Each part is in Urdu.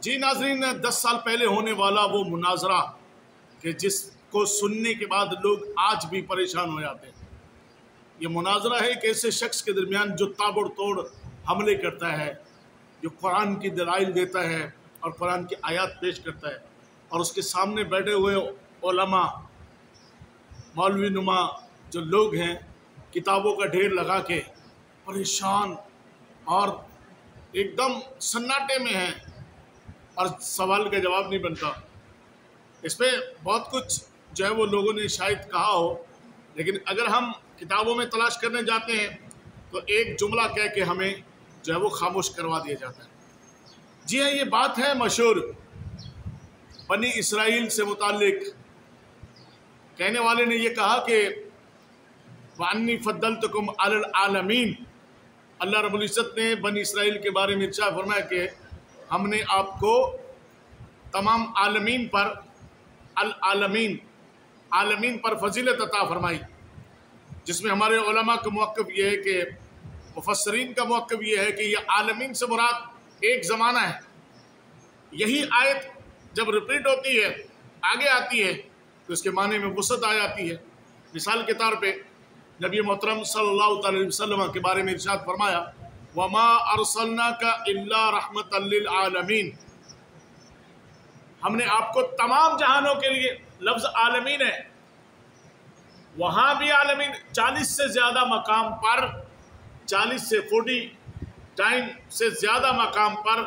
جی ناظرین، 10 سال پہلے ہونے والا وہ مناظرہ کہ جس کو سننے کے بعد لوگ آج بھی پریشان ہو جاتے ہیں، یہ مناظرہ ہے ایک ایسے شخص کے درمیان جو تابڑ توڑ حملے کرتا ہے، جو قرآن کی دلائل دیتا ہے اور قرآن کی آیات پیش کرتا ہے، اور اس کے سامنے بیٹھے ہوئے علماء، مولوی نما جو لوگ ہیں، کتابوں کا ڈھیر لگا کے پریشان اور ایک دم سناٹے میں ہیں اور سوال کا جواب نہیں بنتا۔ اس پہ بہت کچھ جو ہے وہ لوگوں نے شاید کہا ہو، لیکن اگر ہم کتابوں میں تلاش کرنے جاتے ہیں تو ایک جملہ کہہ کے ہمیں جو ہے وہ خاموش کروا دیا جاتا ہے۔ جی ہاں، یہ بات ہے مشہور بنی اسرائیل سے متعلق۔ کہنے والے نے یہ کہا کہ وَأَنِّي فَضَّلْتُكُمْ عَلَى الْعَالَمِينَ۔ اللہ رب العزت نے بنی اسرائیل کے بارے میں ارشاد فرمایا کہ ہم نے آپ کو تمام عالمین پر، العالمین، عالمین پر فضیلت عطا فرمائی، جس میں ہمارے علماء کا موقف یہ ہے کہ مفسرین کا موقف یہ ہے کہ یہ عالمین سے مراد ایک زمانہ ہے۔ یہی آیت جب ریپیٹ ہوتی ہے، آگے آتی ہے، تو اس کے معنی میں وسعت آ جاتی ہے۔ مثال کے طور پہ نبی محترم صلی اللہ علیہ وسلم کے بارے میں ارشاد فرمایا وَمَا أَرْسَلْنَاكَ إِلَّا رَحْمَةً لِّلْعَالَمِينَ۔ ہم نے آپ کو تمام جہانوں کے لیے، لفظ عالمین ہے، وہاں بھی عالمین 40 سے زیادہ مقام پر، 40 سے 40 ٹائم سے زیادہ مقام پر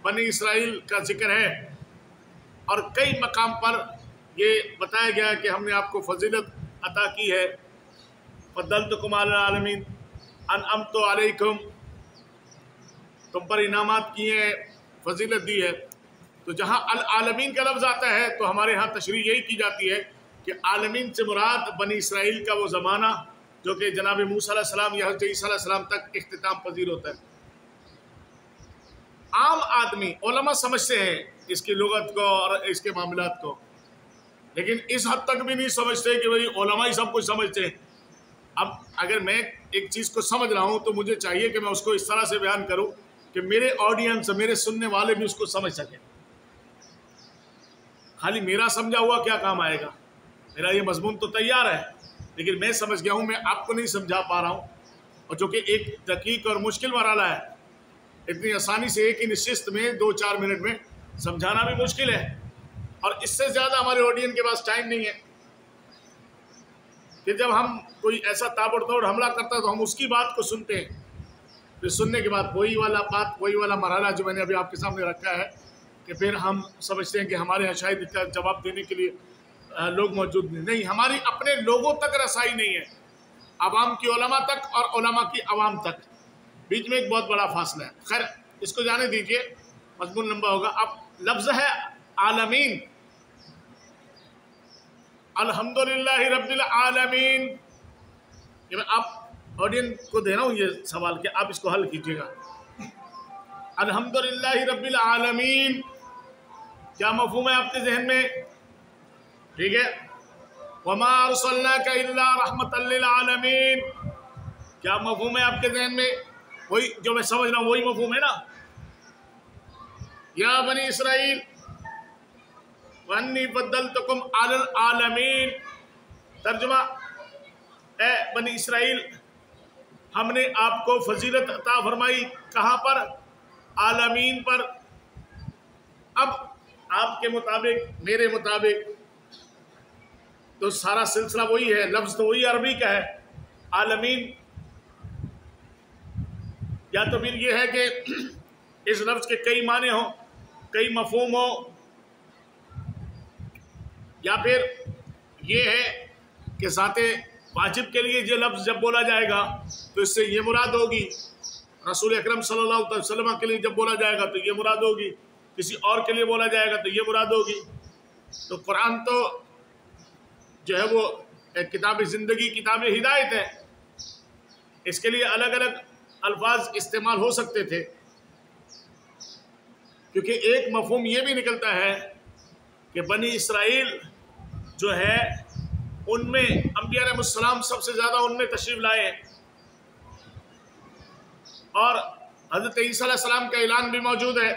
بنی اسرائیل کا ذکر ہے، اور کئی مقام پر یہ بتایا گیا کہ ہم نے آپ کو فضیلت عطا کی ہے۔ فضلتکم علی العالمین، انعمت علیکم، تم پر انعامات کیے ہیں، فضیلت دی ہے۔ تو جہاں العالمین کا لفظ آتا ہے تو ہمارے ہاں تشریح یہی کی جاتی ہے کہ عالمین سے مراد بنی اسرائیل کا وہ زمانہ جو کہ جناب موسیٰ علیہ السلام یا حضرت عیسیٰ علیہ السلام تک اختتام پذیر ہوتا ہے۔ عام آدمی، علماء سمجھتے ہیں اس کی لغت کو اور اس کے معاملات کو، لیکن اس حد تک بھی نہیں سمجھتے کہ بھئی علماء ہی سب کچھ سمجھتے ہیں۔ اب اگر میں ایک چیز کو سمجھ رہا ہوں تو مجھے چاہیے کہ میں اس کو اس طرح سے بیان کروں کہ میرے آڈینس، میرے سننے والے بھی اس کو سمجھ سکیں۔ خالی میرا سمجھا ہوا کیا کام آئے گا؟ میرا یہ مضمون تو تیار ہے، لیکن میں سمجھ گیا ہوں، میں آپ کو نہیں سمجھا پا رہا ہوں، اور جو کہ ایک دقیق اور مشکل مرحلہ ہے۔ اتنی آسانی سے ایک ہی نشست میں 2-4 منٹ میں سمجھانا بھی مشکل ہے، اور اس سے زیادہ ہمارے آڈینس کے پاس ٹائم نہیں ہے کہ جب ہم کوئی ایسا تابڑ توڑ حملہ کرتا ہے تو ہم اس کی بات کو سنتے ہیں، پھر سننے کے بعد وہی والا مرحلہ جو میں نے ابھی آپ کے سامنے رکھا ہے کہ پھر ہم سمجھتے ہیں کہ ہمارے یہاں شاید اس کا جواب دینے کے لیے لوگ موجود نہیں، ہماری اپنے لوگوں تک رسائی نہیں ہے، عوام کی علماء تک اور علماء کی عوام تک، بیچ میں ایک بہت بڑا فاصلہ ہے۔ خیر، اس کو جانے دیجئے، مضمون لمبا ہوگا۔ اب لفظ ہے عالمین، الحمدللہ رب العالمین۔ یہ میں آپ آڈینس کو دے رہا ہوں یہ سوال کہ آپ اس کو حل کیجئے گا۔ الحمدللہ رب العالمین، کیا مفہوم ہے آپ کے ذہن میں؟ ٹھیک ہے۔ وما ارسلناک الا رحمۃ للعالمین، کیا مفہوم ہے آپ کے ذہن میں؟ وہی جو میں سمجھ رہا ہوں وہی مفہوم ہے نا؟ یا بنی اسرائیل وانی فضلتکم علی العالمین، ترجمہ، اے بنی اسرائیل، ہم نے آپ کو فضیلت عطا فرمائی، کہاں پر؟ عالمین پر۔ اب آپ کے مطابق، میرے مطابق تو سارا سلسلہ وہی ہے، لفظ تو وہی عربی کا ہے، عالمین۔ یا تو پھر یہ ہے کہ اس لفظ کے کئی معنی ہوں، کئی مفہوم ہوں، یا پھر یہ ہے کہ ذات واجب کے لیے یہ لفظ جب بولا جائے گا تو اس سے یہ مراد ہوگی، رسول اکرم صلی اللہ علیہ وسلم کے لیے جب بولا جائے گا تو یہ مراد ہوگی، کسی اور کے لیے بولا جائے گا تو یہ مراد ہوگی۔ تو قرآن تو جو ہے وہ ایک کتاب زندگی، کتاب ہدایت ہے، اس کے لیے الگ الگ الفاظ استعمال ہو سکتے تھے، کیونکہ ایک مفہوم یہ بھی نکلتا ہے کہ بنی اسرائیل جو ہے ان میں انبیاء علیہ السلام سب سے زیادہ ان میں تشریف لائے ہیں، اور حضرت عیسیٰ علیہ السلام کا اعلان بھی موجود ہے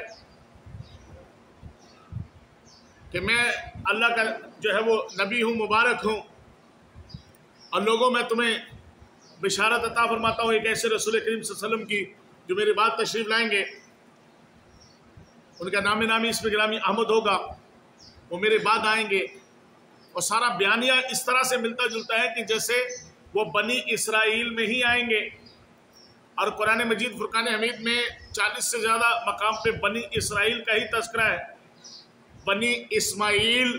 کہ میں اللہ کا جو ہے وہ نبی ہوں، مبارک ہوں، اور لوگوں میں تمہیں بشارت عطا فرماتا ہوں ایک ایسے رسول کریم صلی اللہ علیہ وسلم کی جو میرے بعد تشریف لائیں گے، ان کا نام نامی اسم گرامی احمد ہوگا، وہ میرے بعد آئیں گے۔ اور سارا بیانیہ اس طرح سے ملتا جلتا ہے کہ جیسے وہ بنی اسرائیل میں ہی آئیں گے، اور قرآن مجید فرقان حمید میں 40 سے زیادہ مقام پہ بنی اسرائیل کا ہی تذکرہ ہے۔ بنی اسماعیل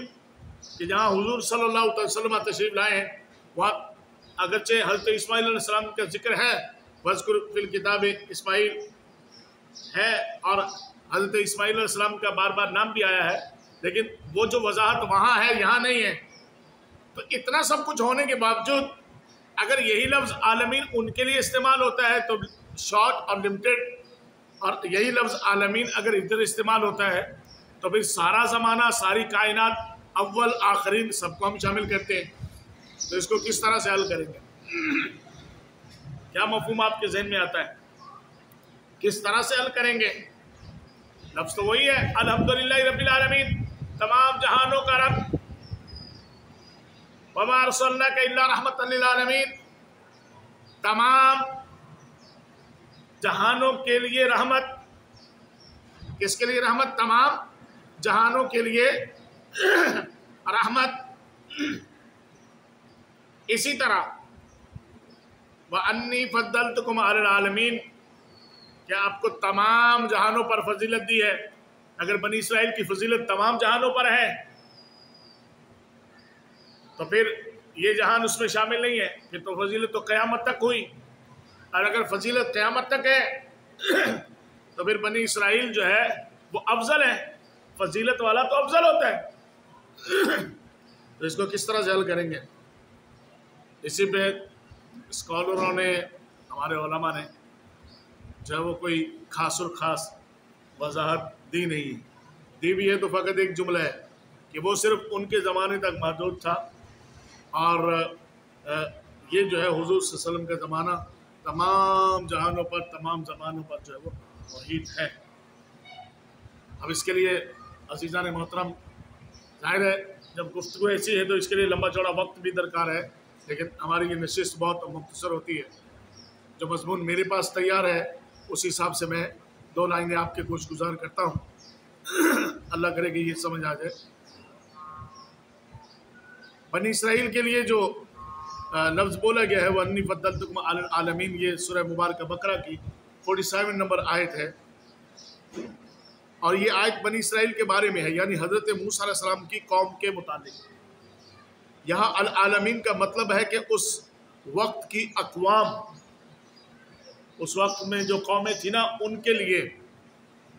کہ جہاں حضور صلی اللہ علیہ وسلم تشریف لائے ہیں، وہاں اگرچہ حضرت اسماعیل علیہ السلام کا ذکر ہے، وَاذْكُرْ فِي الْكِتَابِ اسماعیل ہے، اور حضرت اسماعیل علیہ السلام کا بار بار نام بھی آیا ہے، لیکن وہ جو وضاحت وہاں ہے یہاں نہیں ہے۔ تو اتنا سب کچھ ہونے کے باوجود اگر یہی لفظ عالمین ان کے لیے استعمال ہوتا ہے تو شارٹ اور لمیٹڈ، اور یہی لفظ عالمین اگر ادھر استعمال ہوتا ہے تو پھر سارا زمانہ، ساری کائنات، اول آخرین سب کو ہم شامل کرتے ہیں۔ تو اس کو کس طرح سے حل کریں گے؟ کیا مفہوم آپ کے ذہن میں آتا ہے؟ کس طرح سے حل کریں گے؟ لفظ تو وہی ہے، الحمدللہ رب العالمین، تمام جہانوں کا رب، وما ارسلناک الا رحمۃ للعالمین، تمام جہانوں کے لیے رحمت۔ کس کے لیے رحمت؟ تمام جہانوں کے لیے رحمت۔ اسی طرح وَأَنِّي فَضَّلْتُكُمْ عَلَى الْعَالَمِينَ، کیا آپ کو تمام جہانوں پر فضیلت دی ہے؟ اگر بنی اسرائیل کی فضیلت تمام جہانوں پر ہے تو پھر یہ جہان اس میں شامل نہیں ہے، پھر تو فضیلت تو قیامت تک ہوئی، اور اگر فضیلت قیامت تک ہے تو پھر بنی اسرائیل جو ہے وہ افضل ہے، فضیلت والا تو افضل ہوتا ہے۔ تو اس کو کس طرح سے حل کریں گے؟ اسی پہ اسکالروں نے، ہمارے علماء نے جو ہے وہ کوئی خاص اور خاص وضاحت دی نہیں، دی بھی ہے تو فقط ایک جملہ ہے کہ وہ صرف ان کے زمانے تک محدود تھا، اور یہ جو ہے حضور صلی اللہ علیہ وسلم کا زمانہ تمام جہانوں پر، تمام زمانوں پر جو ہے وہ توحید ہے۔ اب اس کے لیے عزیزان محترم، ظاہر ہے جب گفتگو ایسی ہے تو اس کے لیے لمبا چوڑا وقت بھی درکار ہے، لیکن ہماری یہ نشست بہت مختصر ہوتی ہے۔ جو مضمون میرے پاس تیار ہے اس حساب سے میں 2 لائنیں آپ کے گوش گزار کرتا ہوں، اللہ کرے کہ یہ سمجھ آ جائے۔ بنی اسرائیل کے لیے جو لفظ بولا گیا ہے وہ انی فضلتکم علی العالمین، یہ سورہ مبارکہ بقرہ کی 47 نمبر آیت ہے، اور یہ آیت بنی اسرائیل کے بارے میں ہے، یعنی حضرت موسیٰ علیہ السلام کی قوم کے متعلق۔ یہاں العالمین کا مطلب ہے کہ اس وقت کی اقوام، اس وقت میں جو قومیں تھیں نا، ان کے لیے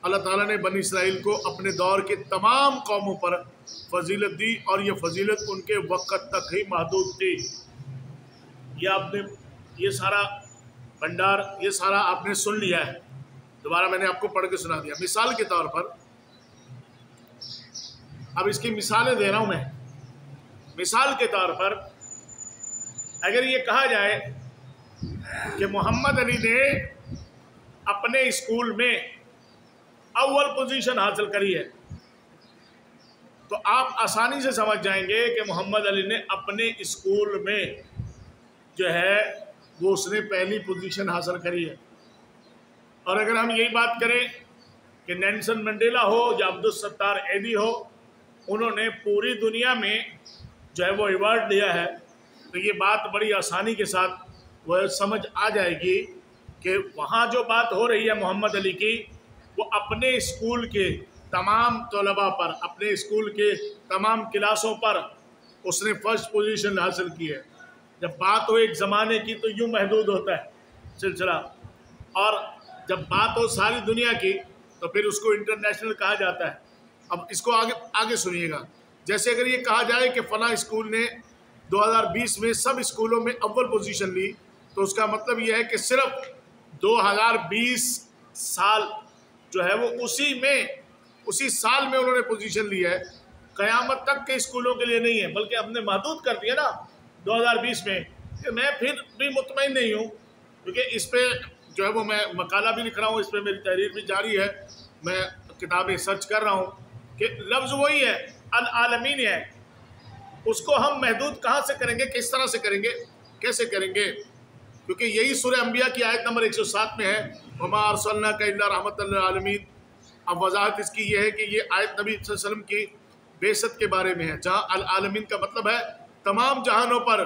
اللہ تعالیٰ نے بنی اسرائیل کو اپنے دور کے تمام قوموں پر فضیلت دی، اور یہ فضیلت ان کے وقت تک ہی محدود تھی۔ یہ آپ نے یہ سارا بھنڈار، یہ سارا آپ نے سن لیا ہے، دوبارہ میں نے آپ کو پڑھ کے سنا دیا۔ مثال کے طور پر، اب اس کی مثالیں دے رہا ہوں میں۔ مثال کے طور پر اگر یہ کہا جائے کہ محمد علی نے اپنے اسکول میں اول پوزیشن حاصل کری ہے، تو آپ آسانی سے سمجھ جائیں گے کہ محمد علی نے اپنے اسکول میں جو ہے وہ اس نے پہلی پوزیشن حاصل کری ہے۔ اور اگر ہم یہی بات کریں کہ نیلسن منڈیلا ہو یا عبدالستار ایدی ہو، انہوں نے پوری دنیا میں جو ہے وہ ایوارڈ لیا ہے، تو یہ بات بڑی آسانی کے ساتھ وہ سمجھ آ جائے گی کہ وہاں جو بات ہو رہی ہے محمد علی کی، وہ اپنے اسکول کے تمام طلباء پر، اپنے اسکول کے تمام کلاسوں پر اس نے فرسٹ پوزیشن حاصل کی ہے۔ جب بات ہو ایک زمانے کی تو یوں محدود ہوتا ہے سلسلہ، اور جب بات ہو ساری دنیا کی تو پھر اس کو انٹرنیشنل کہا جاتا ہے۔ اب اس کو آگے سنیے گا، جیسے اگر یہ کہا جائے کہ فلاں اسکول نے 2020 میں سب اسکولوں میں اول پوزیشن لی، تو اس کا مطلب یہ ہے کہ صرف 2020 سال جو ہے وہ اسی سال میں انہوں نے پوزیشن لی ہے، قیامت تک کے اسکولوں کے لیے نہیں ہے، بلکہ ہم نے محدود کر دیا نا 2020 میں۔ میں پھر بھی مطمئن نہیں ہوں، کیونکہ اس پہ جو ہے وہ میں مقالہ بھی لکھ رہا ہوں، اس پہ میری تحریر بھی جاری ہے، میں کتابیں سرچ کر رہا ہوں، کہ لفظ وہی ہے، العالمین ہے، اس کو ہم محدود کہاں سے کریں گے، کس طرح سے کریں گے، کیسے کریں گے؟ کیونکہ یہی سورہ انبیاء کی آیت نمبر 107 میں ہے، وما ارسلناک الا رحمۃ للعالمین۔ اب وضاحت اس کی یہ ہے کہ یہ آیت نبی صلی اللہ علیہ وسلم کی بعثت کے بارے میں ہے، جہاں العالمین کا مطلب ہے تمام جہانوں پر،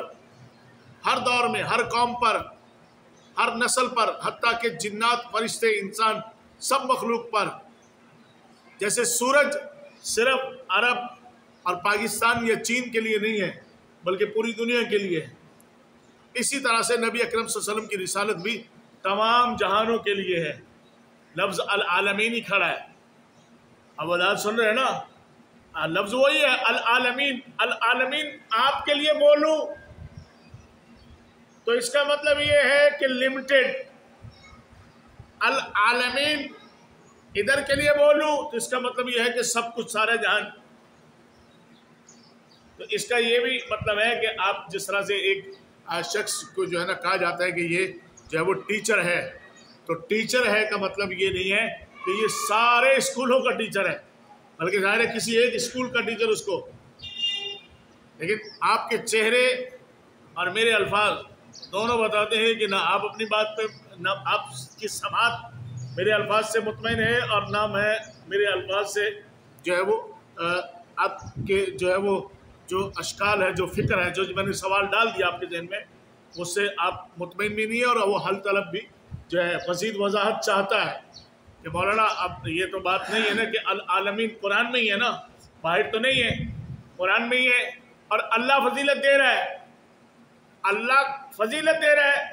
ہر دور میں، ہر قوم پر، ہر نسل پر، حتیٰ کہ جنات، فرشتے، انسان، سب مخلوق پر۔ جیسے سورج صرف عرب اور پاکستان یا چین کے لیے نہیں ہے بلکہ پوری دنیا کے لیے ہے، اسی طرح سے نبی اکرم صلی اللہ علیہ وسلم کی رسالت بھی تمام جہانوں کے لیے ہے۔ لفظ العالمین ہی کھڑا ہے۔ اب وضاحت سن رہے ہیں نا، لفظ وہی ہے العالمین۔ العالمین آپ کے لیے بولوں تو اس کا مطلب یہ ہے کہ لمیٹڈ۔ العالمین ادھر کے لیے بولوں تو اس کا مطلب یہ ہے کہ سب کچھ، سارے جہان۔ تو اس کا یہ بھی مطلب ہے کہ آپ جس طرح سے ایک شخص کو جو ہے نا کہا جاتا ہے کہ یہ جو ہے وہ ٹیچر ہے، تو ٹیچر ہے کا مطلب یہ نہیں ہے کہ یہ سارے اسکولوں کا ٹیچر ہے، بلکہ ظاہر ہے کسی ایک اسکول کا ٹیچر اس کو۔ لیکن آپ کے چہرے اور میرے الفاظ دونوں بتاتے ہیں کہ نہ آپ اپنی بات پہ، نہ آپ کی سماعت میرے الفاظ سے مطمئن ہے، اور نہ میں میرے الفاظ سے جو ہے وہ آپ کے جو ہے وہ جو اشکال ہے، جو فکر ہے، جو میں نے سوال ڈال دیا آپ کے ذہن میں، اس سے آپ مطمئن بھی نہیں ہے، اور وہ حل طلب بھی جو ہے مزید وضاحت چاہتا ہے کہ مولانا اب یہ تو بات نہیں ہے نا کہ العالمین قرآن میں ہی ہے نا، باہر تو نہیں ہے، قرآن میں ہی ہے، اور اللہ فضیلت دے رہا ہے، اللہ فضیلت دے رہا ہے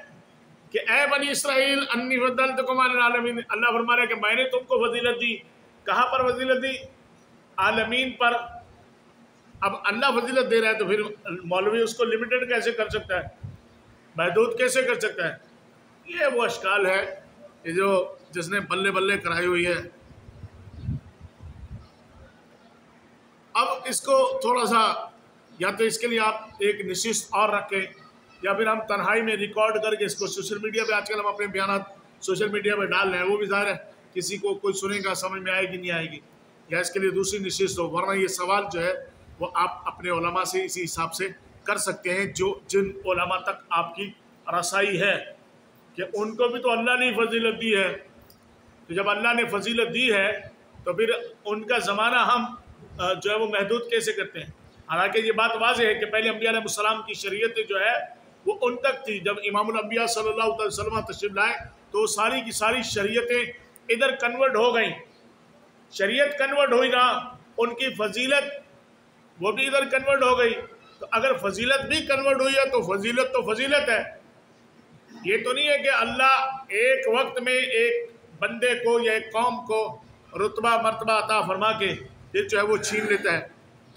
کہ اے بنی اسرائیل انی فضلتکم علی العالمین۔ اللہ فرما رہا ہے کہ میں نے تم کو فضیلت دی۔ کہاں پر فضیلت دی؟ عالمین پر۔ اب اللہ فضیلت دے رہا ہے تو پھر مولوی اس کو لمیٹڈ کیسے کر سکتا ہے، محدود کیسے کر سکتا ہے؟ یہ وہ اشکال ہے کہ جس نے بلے بلے کرائی ہوئی ہے۔ اب اس کو تھوڑا سا، یا تو اس کے لیے آپ ایک نشست اور رکھیں، یا پھر ہم تنہائی میں ریکارڈ کر کے اس کو سوشل میڈیا پہ، آج کل ہم اپنے بیانات سوشل میڈیا پہ ڈال رہے ہیں، وہ بھی ظاہر ہے کسی کو کوئی سنے گا، سمجھ میں آئے گی نہیں آئے گی، یا اس کے لیے دوسری نشست ہو، ورنہ یہ سوال جو ہے وہ آپ اپنے علماء سے اسی حساب سے کر سکتے ہیں، جن علماء تک آپ کی رسائی ہے، کہ ان کو بھی تو اللہ نے فضیلت دی ہے۔ تو جب اللہ نے فضیلت دی ہے تو پھر ان کا زمانہ ہم جو ہے وہ محدود کیسے کرتے ہیں؟ حالانکہ یہ بات واضح ہے کہ پہلے انبیاء علیہ السلام کی شریعت جو ہے وہ ان تک تھی۔ جب امام الانبیاء صلی اللہ علیہ وسلم تشریف لائے تو ساری کی ساری شریعتیں ادھر کنورٹ ہو گئیں، شریعت کنورٹ ہوئی نا، ان کی فضیلت وہ بھی ادھر کنورٹ ہو گئی۔ تو اگر فضیلت بھی کنورٹ ہوئی ہے تو فضیلت تو فضیلت ہے۔ یہ تو نہیں ہے کہ اللہ ایک وقت میں ایک بندے کو یا ایک قوم کو رتبہ مرتبہ عطا فرما کے پھر جو ہے وہ چھین لیتا ہے۔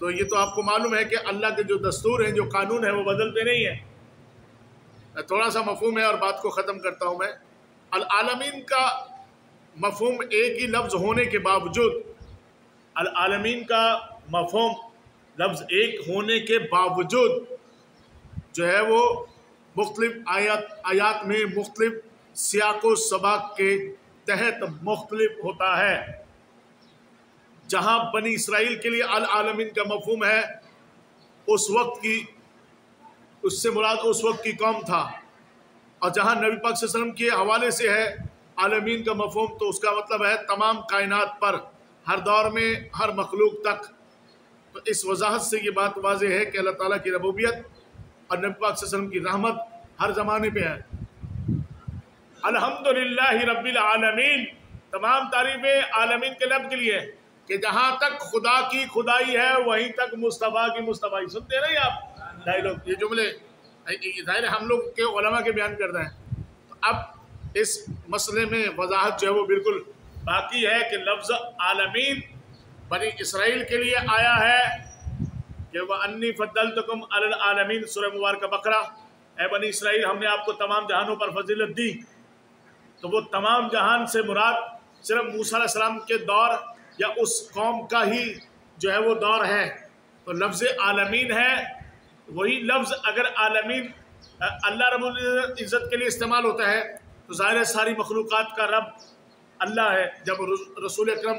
تو یہ تو آپ کو معلوم ہے کہ اللہ کے جو دستور ہیں، جو قانون ہیں، وہ بدلتے نہیں ہیں۔ تھوڑا سا مفہوم ہے اور بات کو ختم کرتا ہوں میں۔ العالمین کا مفہوم ایک ہی لفظ ہونے کے باوجود، العالمین کا مفہوم لفظ ایک ہونے کے باوجود جو ہے وہ مختلف آیات میں مختلف سیاق و سباق کے تحت مختلف ہوتا ہے۔ جہاں بنی اسرائیل کے لیے العالمین کا مفہوم ہے، اس وقت کی، اس سے مراد اس وقت کی قوم تھا، اور جہاں نبی پاک صلی اللہ علیہ وسلم کے حوالے سے ہے عالمین کا مفہوم، تو اس کا مطلب ہے تمام کائنات پر، ہر دور میں، ہر مخلوق تک۔ تو اس وضاحت سے یہ بات واضح ہے کہ اللہ تعالیٰ کی ربوبیت اور نبی پاک صلی اللہ علیہ وسلم کی رحمت ہر زمانے پہ ہے۔ الحمدللہ رب العالمین، تمام تعریفیں عالمین کے رب کے لیے، کہ جہاں تک خدا کی خدائی ہے وہیں تک مصطفیٰ کی مصطفیٰ۔ سنتے ہیں نا یہ آپ ڈائلاگ، یہ جملے ظاہر ہم لوگ کے علماء کے بیان کرتے ہیں۔ تو اب اس مسئلے میں وضاحت جو ہے وہ بالکل باقی ہے کہ لفظ عالمین بنی اسرائیل کے لیے آیا ہے کہ وَأَنِّي فَضَّلْتُكُمْ عَلَى الْعَالَمِينَ، سورہ مبارکہ بقرہ۔ اے بنی اسرائیل، ہم نے آپ کو تمام جہانوں پر فضیلت دی۔ تو وہ تمام جہان سے مراد صرف موسیٰ علیہ السلام کے دور یا اس قوم کا ہی جو ہے وہ دور ہے۔ تو لفظ عالمین ہے، وہی لفظ اگر عالمین اللہ رب العزت کے لیے استعمال ہوتا ہے تو ظاہر ہے ساری مخلوقات کا رب اللہ ہے۔ جب رسول اکرم